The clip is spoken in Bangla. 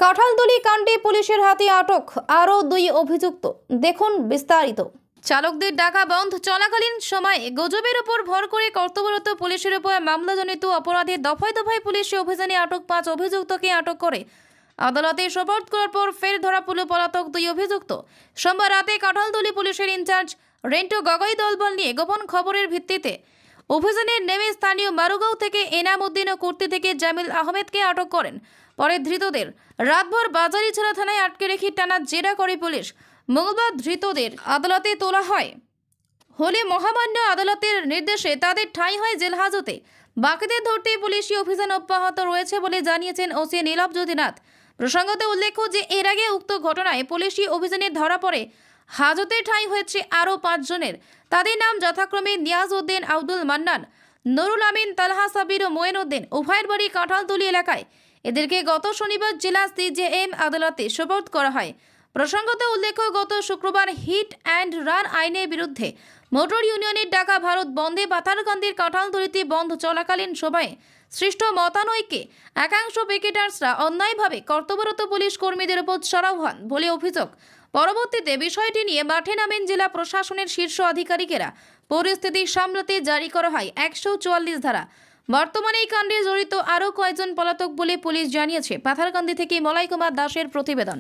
কাঁঠালতলী কাণ্ডে পুলিশের হাতে আটক আরও 2 অভিযুক্ত। দেখুন বিস্তারিত। চালকদের ডাকা বন্ধ চলাকালীন সময়ে গুজবের উপর ভর করে কর্তব্যরত পুলিশের উপর মামলাজনিত অপরাধে দফায় দফায় পুলিশি অভিযানে আটক 5 অভিযুক্তকে আটক করে আদালতে সোপর্দ করার পর ফের ধরা পড়ল পলাতক 2 অভিযুক্ত। সোমবার রাতে কাঁঠালতলী পুলিশের ইনচার্জ রেন্টু গগৈ দলবল নিয়ে গোপন খবরের ভিত্তিতে অভিযানে নেমে স্থানীয় মারুগাঁও থেকে এনাম উদ্দিন ও কুর্তি থেকে জামিল আহমেদকে আটক করেন। পরে ধৃতদের রাতভর বাজারিছড়া থানায় আটকে রেখে টানা জেরা করে পুলিশ। মঙ্গলবার ধৃতদের আদালতে তোলা হয় হলে মহামান্য আদালতের নির্দেশে তাদের ঠাঁই হয় জেল হাজতে। বাকিদের ধরতে পুলিশি অভিযান অব্যাহত রয়েছে বলে জানিয়েছেন ওসি নীলভ জ্যোতিনাথ। প্রসঙ্গত উল্লেখ্য যে এর আগে উক্ত ঘটনায় পুলিশি অভিযানে ধরা পড়ে হাজতে ঠাঁই হয়েছে আরও 5 জনের। তাদের নাম যথাক্রমে নিয়াজ উদ্দিন, আব্দুল মান্নান, নুরুল আমিন, তালহা সাবির ও মোয়েন উদ্দিন। উভয়ের বাড়ি কাঁঠালতলী এলাকায়। এদেরকে গত শনিবার জেলা সিজেএম আদালতে সোপর্দ করা হয়। প্রসঙ্গত উল্লেখ্য গত শুক্রবার হিট অ্যান্ড রান আইনের বিরুদ্ধে মোটর ইউনিয়নের ডাকা ভারত বন্ধে পাথারকান্দির কাঁঠালতলীতে বন্ধ চলাকালীন সময়ে সৃষ্ট মতানৈক্যে একাংশ পিকেটার্সরা অন্যায়ভাবে কর্তব্যরত পুলিশ কর্মীদের উপর চড়াও হন বলে অভিযোগ। পরবর্তীতে বিষয়টি নিয়ে মাঠে নামেন জেলা প্রশাসনের শীর্ষ আধিকারিকেরা। পরিস্থিতি সামলাতে জারি করা হয় 144 ধারা। বর্তমানে এই কাণ্ডে জড়িত আরও কয়েকজন পলাতক বলে পুলিশ জানিয়েছে। পাথারকান্দি থেকে মলয় কুমার দাসের প্রতিবেদন।